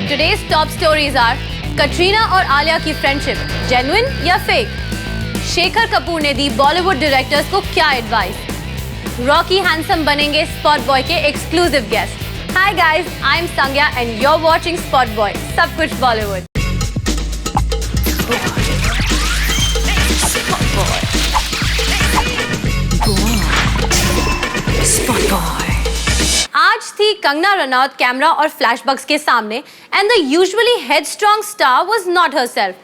Today's top stories are Katrina और आलिया की friendship genuine या फेक? शेखर कपूर ने दी बॉलीवुड डायरेक्टर्स को क्या एडवाइस? रॉकी हैंडसम बनेंगे स्पॉट बॉय के exclusive guest. Hi guys, I am Sangya and you are watching spot boy, सब कुछ बॉलीवुड। आज थी कंगना रनौत कैमरा और फ्लैशबैक्स के सामने and the usually headstrong star was not herself.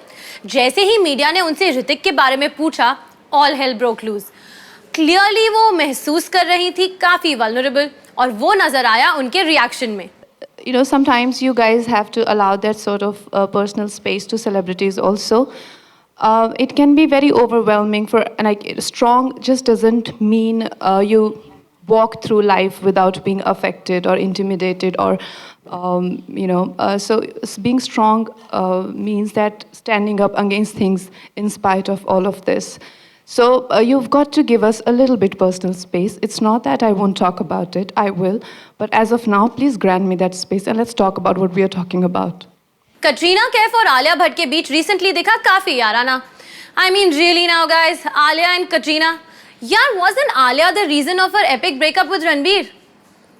जैसे ही मीडिया ने उनसे ऋतिक के बारे में पूछा, all hell broke loose. Clearly वो महसूस कर रही थी काफी वल्नरेबल, और वो नजर आया उनके रिएक्शन में। You know, sometimes you guys have to allow that sort of personal space to celebrities also. It can be very overwhelming for, like, strong just doesn't mean you walk through life without being affected or intimidated or, so being strong means that standing up against things in spite of all of this. So you've got to give us a little bit personal space. It's not that I won't talk about it, I will. But as of now, please grant me that space and let's talk about what we are talking about. Katrina Kaif और आलिया भट्ट के बीच recently दिखा काफी याराना। I mean really now guys, Alia and Katrina. यार wasn't Alia the reason of her epic breakup with Ranbir?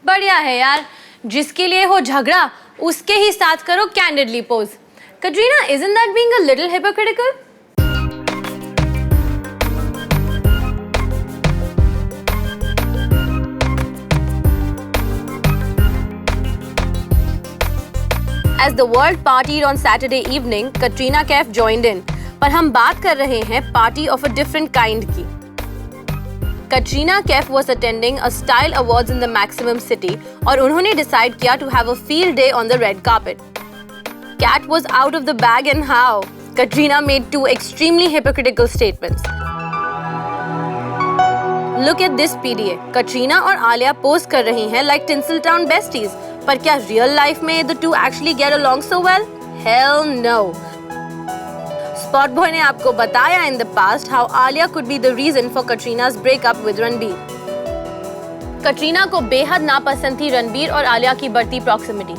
बढ़िया है यार, जिसके लिए हो झगड़ा उसके ही साथ करो candidly pose. Katrina, isn't that being a little hypocritical? As the world partied on Saturday evening, Katrina Kaif joined in. पर हम बात कर रहे हैं party of a different kind की। Katrina Kaif was attending a style awards in the Maximum City और उन्होंने decide किया to have a field day on the red carpet. Cat was out of the bag and how? Katrina made two extremely hypocritical statements. Look at this PDA. Katrina और Alia pose कर रही हैं like Tinseltown besties. पर क्या real life में the two actually get along so well? Hell no. Spot Boy ने आपको बताया in the past how Alia could be the reason for Katrina's breakup with Ranbir. Katrina को बेहद नापसंद थी रणबीर और आलिया की बढ़ती प्रॉक्सिमिटी।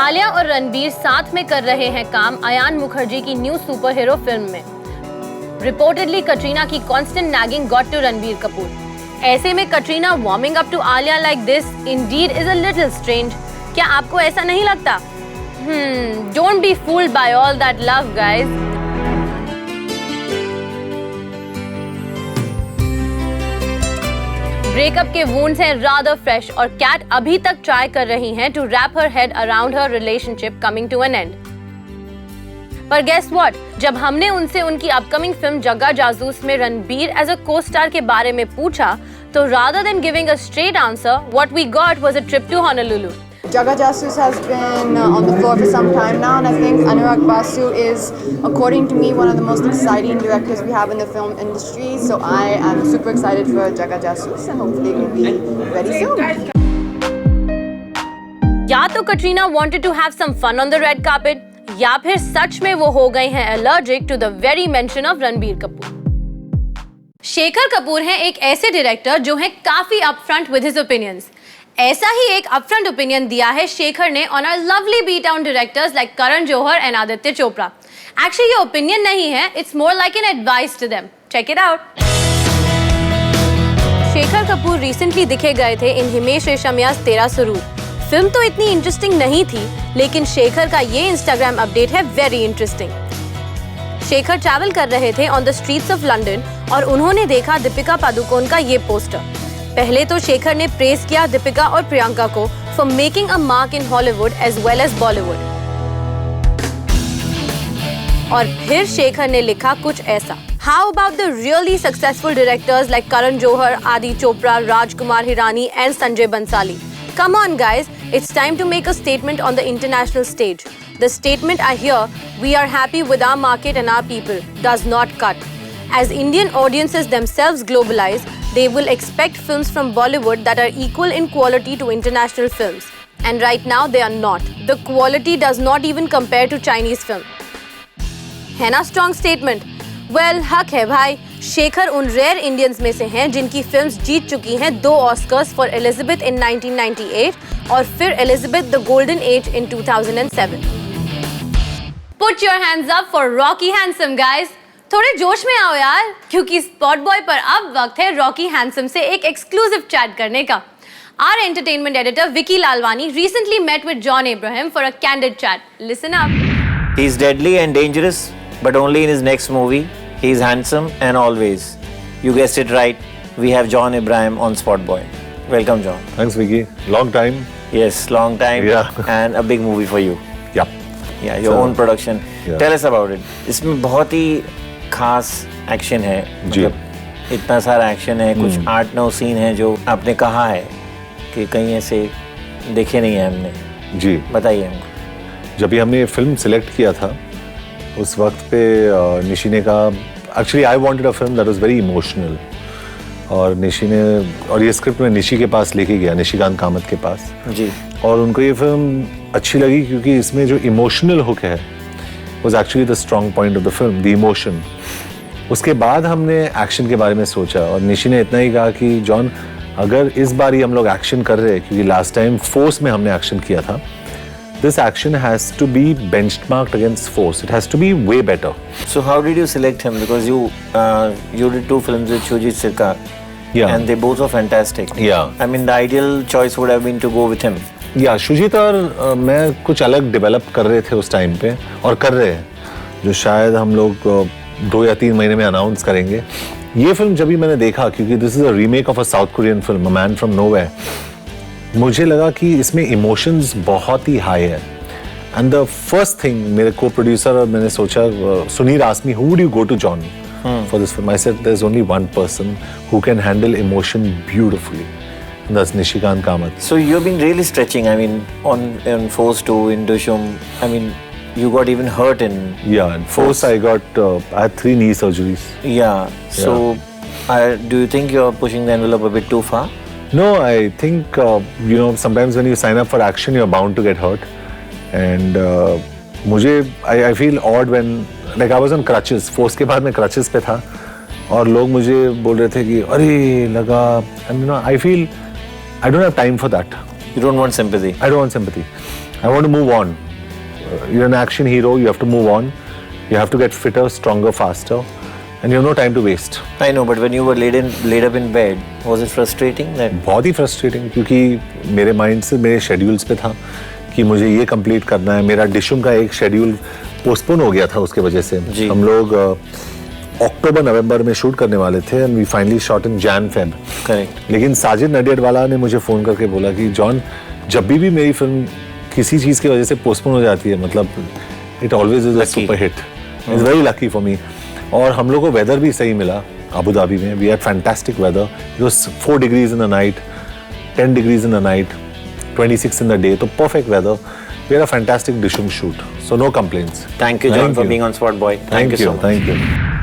आलिया और रणबीर साथ में कर रहे हैं काम अयान मुखर्जी की न्यू सुपर हीरो फिल्म में। रिपोर्टेडली कटरीना की constant nagging got to Ranbir Kapoor. ऐसे में Katrina warming up to Alia like this indeed is a little strange. क्या आपको ऐसा नहीं लगता? Don't be fooled by all that love, guys. Breakup के वुंड्स हैं rather fresh और कैट अभी तक ट्राई कर रही हैं to wrap her head around her relationship coming to an end. पर guess what? जब हमने उनसे उनकी अपकमिंग फिल्म जग्गा जासूस में रणबीर एज अ को-स्टार के बारे में पूछा, तो rather than giving a straight answer, what we got was a trip to Honolulu. Jagga Jasoos has been on the floor for some time now, and I think Anurag Basu is, according to me, one of the most exciting directors we have in the film industry. So I am super excited for Jagga Jasoos, and hopefully it will be very soon. या तो Katrina wanted to have some fun on the red carpet, या फिर सच में वो हो गई हैं allergic to the very mention of Ranbir Kapoor. Shekhar Kapoor हैं एक ऐसे डायरेक्टर जो हैं काफी upfront with his opinions। ऐसा ही एक अपफ्रंट ओपिनियन दिया है शेखर ने on our lovely B town directors like Karan Johar and Aditya Chopra. Actually ये ओपिनियन नहीं है, it's more like an advice to them. Check it out. Shekhar Kapoor recently दिखे गए थे इन हिमेश रेशमिया's तेरा सुरूर। फिल्म तो इतनी इंटरेस्टिंग नहीं थी, लेकिन शेखर का ये इंस्टाग्राम अपडेट है वेरी इंटरेस्टिंग। शेखर ट्रैवल कर रहे थे on the streets of London और उन्होंने देखा दीपिका पादुकोण का ये पोस्टर। पहले तो शेखर ने प्रेज किया दीपिका और प्रियंका को for making a mark in Hollywood as well as Bollywood, और फिर शेखर ने लिखा कुछ ऐसा: how about the really successful directors like Karan Johar, Adi Chopra, Rajkumar Hirani and Sanjay Bhansali? Come on guys, it's time to make a statement on the international stage. The statement I hear, we are happy with our market and our people, does not cut. As Indian audiences themselves globalize, they will expect films from Bollywood that are equal in quality to international films. And right now they are not. The quality does not even compare to Chinese film. है ना strong statement? Well, हक है भाई. शेखर उन rare Indians में से हैं जिनकी फिल्म्स जीत चुकी हैं 2 ऑस्कर्स फॉर एलिजाबेथ इन 1998 और फिर Elizabeth the Golden Age in 2007। Put your hands up for Rocky Handsome, guys. थोड़े जोश में आओ यार, क्योंकि स्पॉट बॉय पर अब वक्त है रॉकी हैंडसम से एक एक्सक्लूसिव चैट करने का। Our entertainment editor Vicky Lalwani recently met with John Abraham for a candid chat. Listen up. He's deadly and dangerous, but only in his next movie. He's handsome and always. You guessed it right. We have John Abraham on Spot Boy. Welcome, John. Thanks, Vicky. Long time. Yes, long time. Yeah. And a big movie for you. Yeah. Yeah, your own production. Yeah. Tell us about it. इसमें बहुत ही खास action है। जी। मतलब इतना सारा action है, कुछ 8-9 scene है जो आपने कहा है कि कहीं ऐसे देखे नहीं है हमने। जी। बताइए हमको। जब भी हमने ये फिल्म सिलेक्ट किया था उस वक्त पे निशी ने कहा actually I wanted a film that was very emotional और निशी ने और ये स्क्रिप्ट में निशी के पास लेके गया, निशिकांत कामत के पास जी। और उनको ये फिल्म अच्छी लगी क्योंकि इसमें जो इमोशनल हुक है was actually the strong point of the film, the emotion. उसके बाद हमने एक्शन के बारे में सोचा और निशी ने इतना ही कहा कि जॉन अगर इस बार ही हम लोग एक्शन कर रहे हैं क्योंकि लास्ट टाइम फोर्स में हमने एक्शन किया था, this action has to be benchmarked against force, it has to be way better. So how did you select him? Because you did 2 films with Shujit Sircar. Yeah. And they both are fantastic. Yeah. I mean, the ideal choice would have been to go with him. या शुजित और मैं कुछ अलग develop कर रहे थे उस time पे और कर रहे हैं जो शायद हम लोग 2 या 3 महीने में अनाउंस करेंगे। ये फिल्म जब भी मैंने देखा क्योंकि this is a remake of a South Korean film a man from nowhere, मुझे लगा कि इसमें इमोशंस बहुत ही हाई है। एंड द फर्स्ट थिंग मेरे को प्रोड्यूसर और मैंने सोचा Sunil asked me who would you go to John for this film. I said there is only one person who can handle emotion beautifully, and that's Nishikant Kamath. So you've been really stretching. I mean, on Force 2 in Dushum, I mean, you got even hurt in. Yeah, in Force I had 3 knee surgeries. Yeah. So, do you think you're pushing the envelope a bit too far? No, I think sometimes when you sign up for action, you're bound to get hurt. And I feel odd when like I was on crutches. Force के बाद मैं crutches पे था और लोग मुझे बोल रहे थे कि अरे लगा, and I feel I don't have time for that. You don't want sympathy. I don't want sympathy. I want to move on. You're an action hero. You have to move on. You have to get fitter, stronger, faster, and you have no time to waste. I know, but when you were laid up in bed, was it frustrating? बहुत ही frustrating क्योंकि मेरे mind से मेरे schedules पे था कि मुझे ये कंप्लीट करना है। मेरा डिशुम का एक शेड्यूल पोस्टपोन हो गया था उसके वजह से। हम लोग अक्टूबर नवंबर में शूट करने वाले थे and we finally shot in Jan Feb. Correct. लेकिन साजिद नडियाडवाला ने मुझे फ़ोन करके बोला कि जॉन जब भी मेरी फिल्म किसी चीज़ की वजह से पोस्टपोन हो जाती है, मतलब it always is a super hit, it's very lucky for me. और हम लोग को वेदर भी सही मिला अबू धाबी में, we had fantastic weather, it was 4 degrees in the night, 10 degrees in the night, 26 in the day, तो perfect weather. We had a fantastic Dishum shoot, so no complaints. Thank you, John, for being on Spot Boy. Thank you so much. Thank you.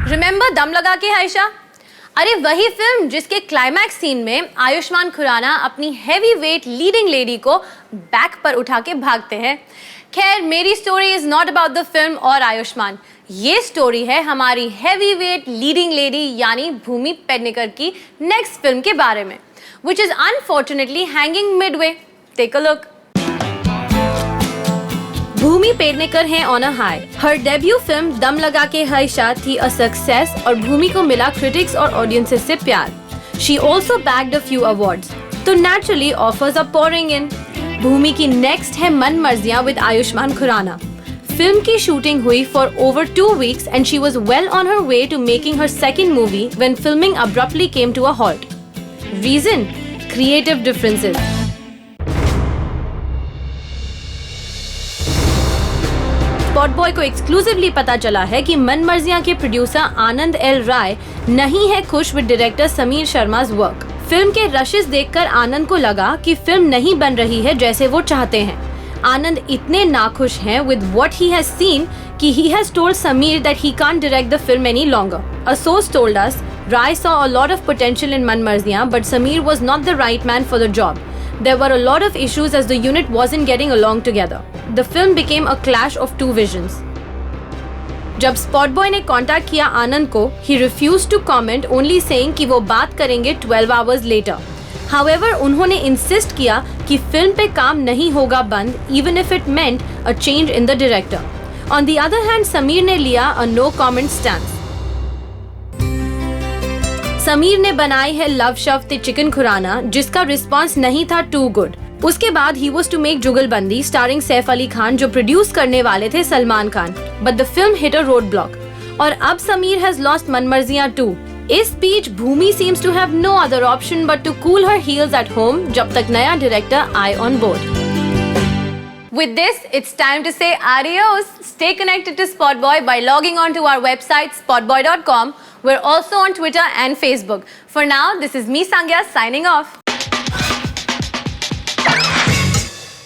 Remember दम लगा के आयशा? अरे वही film जिसके climax scene में आयुष्मान खुराना अपनी heavy weight leading lady को back पर उठा के भागते हैं। खैर, मेरी story is not about the film और आयुष्मान, ये स्टोरी है हमारी हैवी वेट लीडिंग लेडी यानी भूमि पेडनेकर की नेक्स्ट फिल्म के बारे में, which is unfortunately hanging midway. Take a look. भूमि पेडनेकर हैं on a high. Her debut film दम लगा के हाइशा थी अ सक्सेस और भूमि को मिला क्रिटिक्स और ऑडियंसेस से प्यार। She also bagged a few awards, तो naturally offers are pouring in. Bhumi की नेक्स्ट है Manmarziyaan with Ayushmann Khurrana. Film की शूटिंग हुई for over 2 weeks and she was well on her way to making her second movie when filming abruptly came to a halt. Reason? Creative differences. Spot boy को exclusively पता चला है कि मन मर्जियां के producer आनंद L राय नहीं है खुश with director Sameer Sharma's work. Film के रशेस देखकर आनंद को लगा कि फिल्म नहीं बन रही है जैसे वो चाहते हैं। आनंद इतने नाखुश हैं with what he has seen कि he has told Sameer that he can't direct the film any longer. A source told us Rai saw a lot of potential in Man Marziyan, but Sameer was not the right man for the job. There were a lot of issues as the unit wasn't getting along together. The film became a clash of two visions. जब spot boy ने contact किया आनंद को, he refused to comment, only saying कि वो बात करेंगे 12 hours later. However, उन्होंने insist किया कि फिल्म पे काम नहीं होगा बंद, even if it meant a change in the director. On the other hand, Sameer ने लिया a no comment stance. Sameer ने बनाई है लव शव ते चिकन खुराना, जिसका रिस्पॉन्स नहीं था टू गुड. उसके बाद ही was to make Jugalbandi starring Saif Ali Khan, जो प्रोड्यूस करने वाले थे Salman Khan, but the film hit a roadblock. और अब Sameer has lost Manmarziyaan too. इस बीच भूमि seems to have no other option but to cool her heels at home जब तक नया डायरेक्टर आए on board. With this, it's time to say adios. Stay connected to Spotboy by logging on to our website spotboy.com. We're also on Twitter and Facebook. For now, this is me, Sangya, signing off.